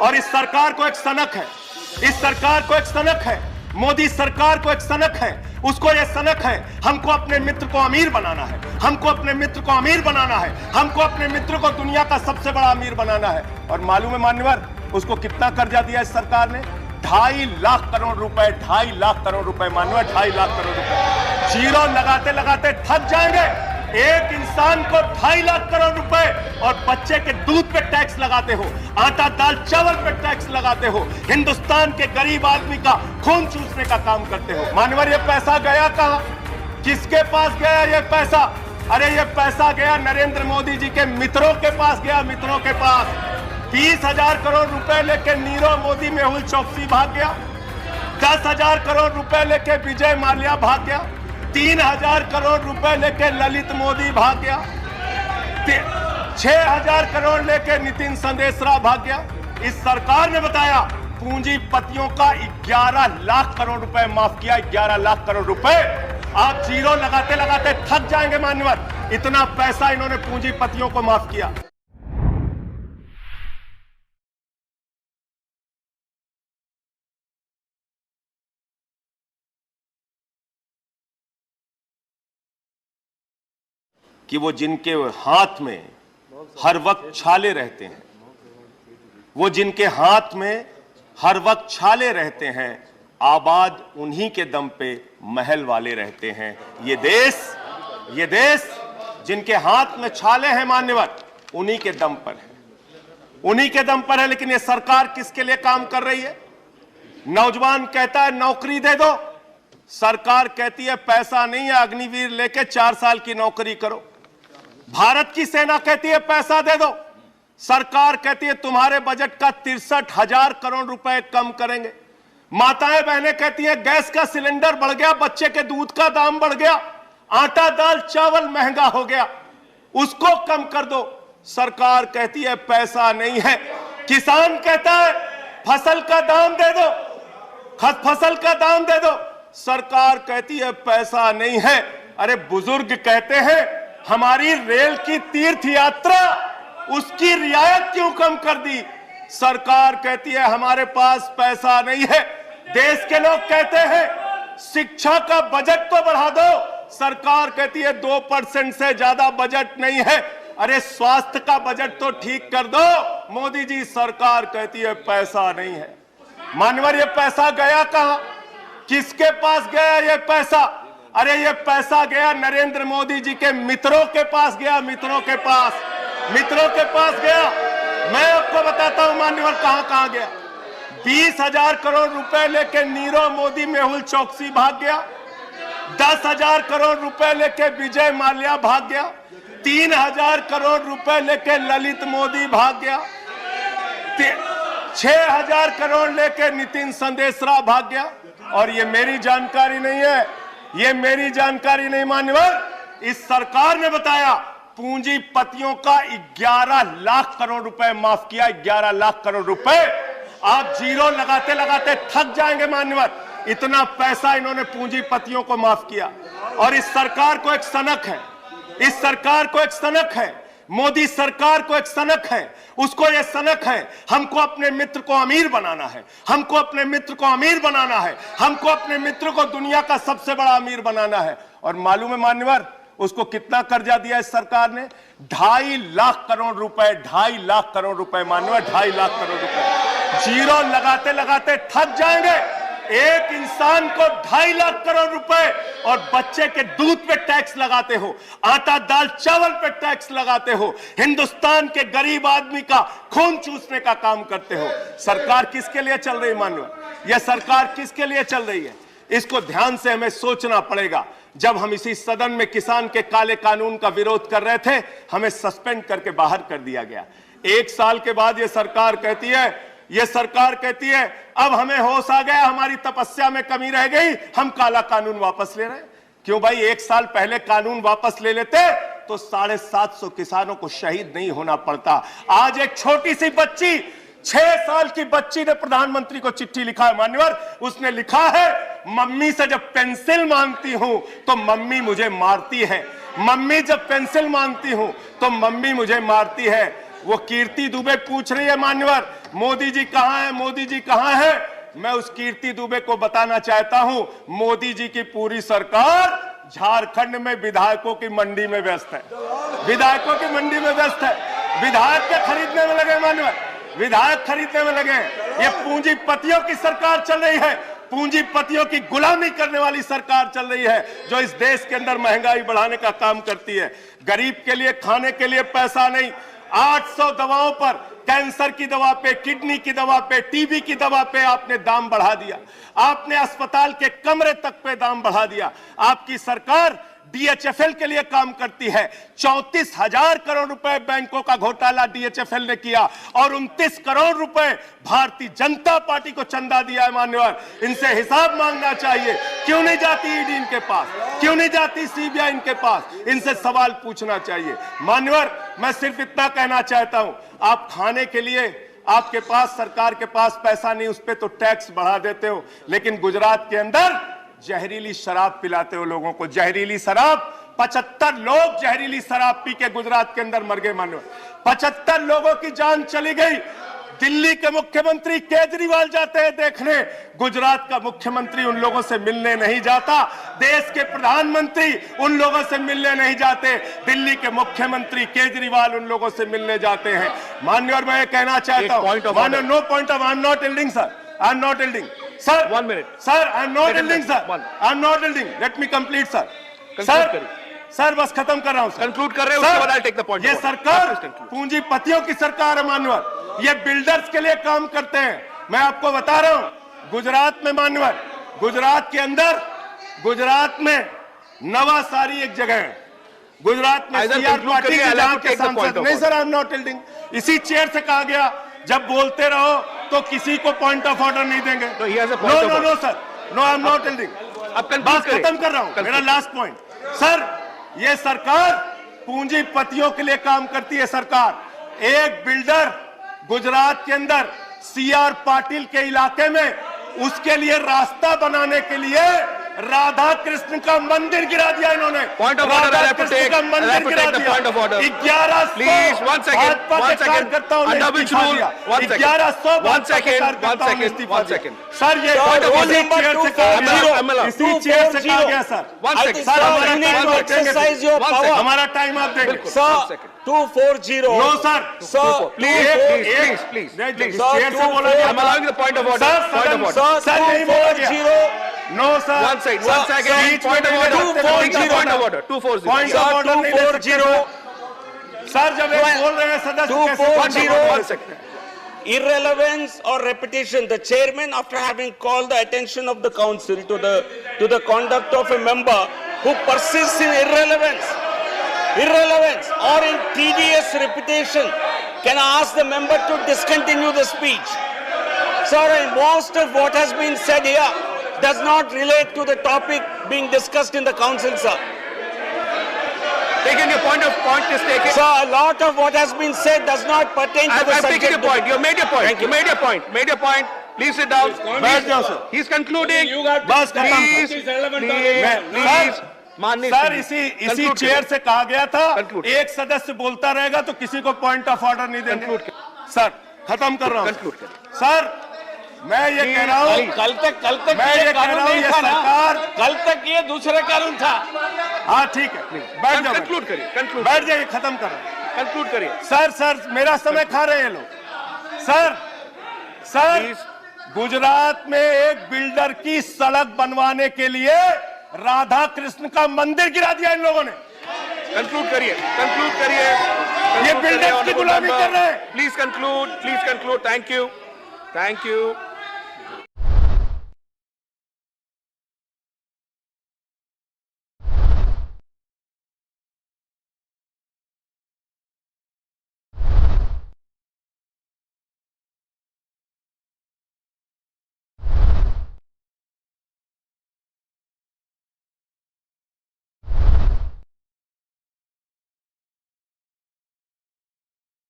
और इस सरकार को एक सनक है, इस सरकार को एक सनक है, मोदी सरकार को एक सनक है, उसको ये सनक है, हमको अपने मित्र को अमीर बनाना है, हमको अपने मित्र को अमीर बनाना है, हमको अपने मित्र को दुनिया का सबसे बड़ा अमीर बनाना है। और मालूम है मान्यवर, उसको कितना कर्जा दिया इस सरकार ने? 2.5 लाख करोड़ रुपए, 2.5 लाख करोड़ रुपए मान्यवर, 2.5 लाख करोड़ रुपए। जीरो लगाते लगाते थक जाएंगे। एक इंसान को 2.5 लाख करोड़ रुपए और बच्चे के दूध पे टैक्स लगाते हो, आटा दाल चावल पे टैक्स लगाते हो, हिंदुस्तान के गरीब आदमी का खून चूसने का काम करते हो। मान्यवर, ये पैसा गया कहां? किसके पास गया ये पैसा? अरे ये पैसा गया नरेंद्र मोदी जी के मित्रों के पास गया, मित्रों के पास। 20,000 करोड़ रुपए लेके नीरव मोदी, मेहुल चोकसी भाग गया। 10,000 करोड़ रुपए लेके विजय माल्या भाग गया। 3,000 करोड़ रुपए लेके ललित मोदी भाग गया। 6,000 करोड़ लेके नितिन संदेशरा भाग गया। इस सरकार ने बताया पूंजीपतियों का 11 लाख करोड़ रुपए माफ किया, 11 लाख करोड़ रुपए। आप जीरो लगाते लगाते थक जाएंगे मान्यवर, इतना पैसा इन्होंने पूंजीपतियों को माफ किया। कि वो जिनके हाथ में हर वक्त छाले रहते हैं, वो जिनके हाथ में हर वक्त छाले रहते हैं, आबाद उन्हीं के दम पे महल वाले रहते हैं। ये देश जिनके हाथ में छाले हैं मान्यवर, उन्हीं के दम पर है, उन्हीं के दम पर है। लेकिन ये सरकार किसके लिए काम कर रही है? नौजवान कहता है नौकरी दे दो, सरकार कहती है पैसा नहीं है, अग्निवीर लेके 4 साल की नौकरी करो। भारत की सेना कहती है पैसा दे दो, सरकार कहती है तुम्हारे बजट का 63,000 करोड़ रुपए कम करेंगे। माताएं बहनें कहती हैं गैस का सिलेंडर बढ़ गया, बच्चे के दूध का दाम बढ़ गया, आटा दाल चावल महंगा हो गया, उसको कम कर दो, सरकार कहती है पैसा नहीं है। किसान कहता है फसल का दाम दे दो, फसल का दाम दे दो, सरकार कहती है पैसा नहीं है। अरे बुजुर्ग कहते हैं हमारी रेल की तीर्थ यात्रा, उसकी रियायत क्यों कम कर दी? सरकार कहती है हमारे पास पैसा नहीं है। देश के लोग कहते हैं शिक्षा का बजट तो बढ़ा दो, सरकार कहती है 2% से ज्यादा बजट नहीं है। अरे स्वास्थ्य का बजट तो ठीक कर दो, मोदी जी, सरकार कहती है पैसा नहीं है। मान्यवर, ये पैसा गया कहां? किसके पास गया ये पैसा? अरे ये पैसा गया नरेंद्र मोदी जी के मित्रों के पास गया, मित्रों के पास, मित्रों के पास गया। मैं आपको बताता हूं मान्यवर कहां कहां गया। 20,000 करोड़ रुपए लेके नीरव मोदी, मेहुल चोकसी भाग गया। 10,000 करोड़ रुपए लेके विजय माल्या भाग गया। 3,000 करोड़ रुपए लेके ललित मोदी भाग गया। 6,000 करोड़ लेके नितिन संदेशरा भाग गया। और ये मेरी जानकारी नहीं है, ये मेरी जानकारी नहीं मान्यवर, इस सरकार ने बताया पूंजीपतियों का 11 लाख करोड़ रुपए माफ किया, 11 लाख करोड़ रुपए। आप जीरो लगाते लगाते थक जाएंगे मान्यवर, इतना पैसा इन्होंने पूंजीपतियों को माफ किया। और इस सरकार को एक सनक है, इस सरकार को एक सनक है, मोदी सरकार को एक सनक है, उसको यह सनक है हमको अपने मित्र को अमीर बनाना है, हमको अपने मित्र को अमीर बनाना है, हमको अपने मित्र को दुनिया का सबसे बड़ा अमीर बनाना है। और मालूम है मान्यवर, उसको कितना कर्जा दिया इस सरकार ने? 2.5 लाख करोड़ रुपए, 2.5 लाख करोड़ रुपए मान्यवर, 2.5 लाख करोड़ रुपए। जीरो लगाते लगाते थक जाएंगे। एक इंसान को 2.5 लाख करोड़ रुपए और बच्चे के दूध पे टैक्स लगाते हो, आटा दाल चावल पे टैक्स लगाते हो, हिंदुस्तान के गरीब आदमी का खून चूसने का काम करते हो। सरकार किसके लिए चल रही है मान्यवर? यह सरकार किसके लिए चल रही है? इसको ध्यान से हमें सोचना पड़ेगा। जब हम इसी सदन में किसान के काले कानून का विरोध कर रहे थे, हमें सस्पेंड करके बाहर कर दिया गया। 1 साल के बाद यह सरकार कहती है अब हमें होश आ गया, हमारी तपस्या में कमी रह गई, हम काला कानून वापस ले रहे हैं। क्यों भाई? 1 साल पहले कानून वापस ले लेते तो 750 किसानों को शहीद नहीं होना पड़ता। आज एक छोटी सी बच्ची, 6 साल की बच्ची ने प्रधानमंत्री को चिट्ठी लिखा है मान्यवर। उसने लिखा है मम्मी से जब पेंसिल मांगती हूं तो मम्मी मुझे मारती है, मम्मी जब पेंसिल मांगती हूं तो मम्मी मुझे मारती है। वो कीर्ति दुबे पूछ रही है मान्यवर, मोदी जी कहां है, मोदी जी कहां है। मैं उस कीर्ति दुबे को बताना चाहता हूं, मोदी जी की पूरी सरकार झारखंड में विधायकों की मंडी में व्यस्त है, विधायकों की मंडी में व्यस्त है। विधायक के खरीदने में लगे मान्यवर, विधायक खरीदने में लगे। ये पूंजीपतियों की सरकार चल रही है, पूंजीपतियों की गुलामी करने वाली सरकार चल रही है, जो इस देश के अंदर महंगाई बढ़ाने का काम करती है। गरीब के लिए खाने के लिए पैसा नहीं, 800 दवाओं पर, कैंसर की दवा पे, किडनी की दवा पे, टीबी की दवा पे आपने दाम बढ़ा दिया। आपने अस्पताल के कमरे तक पे दाम बढ़ा दिया। आपकी सरकार डीएचएफएल के लिए काम करती है। 34,000 करोड़ रुपए बैंकों का घोटाला डीएचएफएल ने किया और 29 करोड़ रुपए भारतीय जनता पार्टी को चंदा दिया है मान्यवर। इनसे हिसाब मांगना चाहिए। क्यों नहीं जाती ईडी इनके पास, क्यों नहीं जाती सीबीआई इनके पास, इनसे सवाल पूछना चाहिए मान्यवर। मैं सिर्फ इतना कहना चाहता हूं, आप खाने के लिए आपके पास, सरकार के पास पैसा नहीं, उस पर तो टैक्स बढ़ा देते हो, लेकिन गुजरात के अंदर जहरीली शराब पिलाते हो लोगों को, जहरीली शराब। 75 लोग जहरीली शराब पी के गुजरात के अंदर मर गए मानो, 75 लोगों की जान चली गई। दिल्ली के मुख्यमंत्री केजरीवाल जाते हैं देखने, गुजरात का मुख्यमंत्री उन लोगों से मिलने नहीं जाता। देश के प्रधानमंत्री उन लोगों से मिलने नहीं जाते, दिल्ली के मुख्यमंत्री केजरीवाल उन लोगों से मिलने जाते हैं। माननीय, और मैं ये कहना चाहता हूं, no point of, I am not yielding sir, I am not yielding sir, 1 minute sir, I am not yielding sir, I am not yielding, let me complete sir, sir बस खत्म कर रहा हूं, कंक्लूड कर रहे हो, उसके बाद I'll take the point। ये सरकार पूंजीपतियों की सरकार है मान्यवर, ये बिल्डर्स के लिए काम करते हैं। मैं आपको बता रहा हूं, गुजरात में मान्यवर, गुजरात के अंदर, गुजरात में नवासारी एक जगह है, गुजरात में सीआर पार्टी के जहां के सांसद, नहीं sir I am not yielding, इसी चेयर से कहा गया जब बोलते रहो तो किसी को पॉइंट ऑफ ऑर्डर नहीं देंगे। No sir, no I am not yielding. बात खत्म कर रहा हूं, मेरा लास्ट पॉइंट सर, ये सरकार पूंजीपतियों के लिए काम करती है। सरकार एक बिल्डर गुजरात के अंदर सीआर पाटिल के इलाके में, उसके लिए रास्ता बनाने के लिए राधा कृष्ण का मंदिर गिरा दिया इन्होंने। Point of order, Radha Krishna का मंदिर गिरा दिया। Point of order 1100 please, 1 second, 1 second, under which rule, 1 second sir, ये पॉइंट ऑफ ऑर्डर इसी चेयर से कहा गया सर। 1 सेकंड, हमारा टाइम आप देंगे sir. 240 no sir, please chair से बोला, I am allowing the point of order sir, नहीं बोला गया। No sir. One second. Point of order. 240. Point of order. 240. Sir जब ये बोल रहे हैं सदस्य 240. Irrelevance or repetition. The chairman, after having called the attention of the council to the conduct of a member who persists in irrelevance or in tedious repetition, can ask the member to discontinue the speech. Sir, and most of what has been said here does not relate to the topic being discussed in the council, sir. Taking your point is taken. Sir, a lot of what has been said does not pertain to the subject. I'm taking your point. You made your point. Thank you. You made your point. Please sit down. बैठ जाओ sir. He's concluding. बस please. Sir इसी chair से कहा गया था, एक सदस्य बोलता रहेगा तो किसी को पॉइंट ऑफ ऑर्डर नहीं देंगे। सर खत्म कर रहा हूँ सर, मैं ये कह रहा हूँ, कल तक मैं ये कह रहा हूँ, ये सरकार, कल तक ये दूसरे कानून था। हाँ ठीक है, बैठ जाओ, कंक्लूड करिए, बैठ जाइए, खत्म कर रहा हूँ, कंक्लूड करिए। सर मेरा समय खा रहे हैं लोग। सर गुजरात में एक बिल्डर की सड़क बनवाने के लिए राधा कृष्ण का मंदिर गिरा दिया इन लोगों ने। कंक्लूड करिए। ये बिल्डर्स की गुलामी कर रहे हैं। Please conclude. Thank you.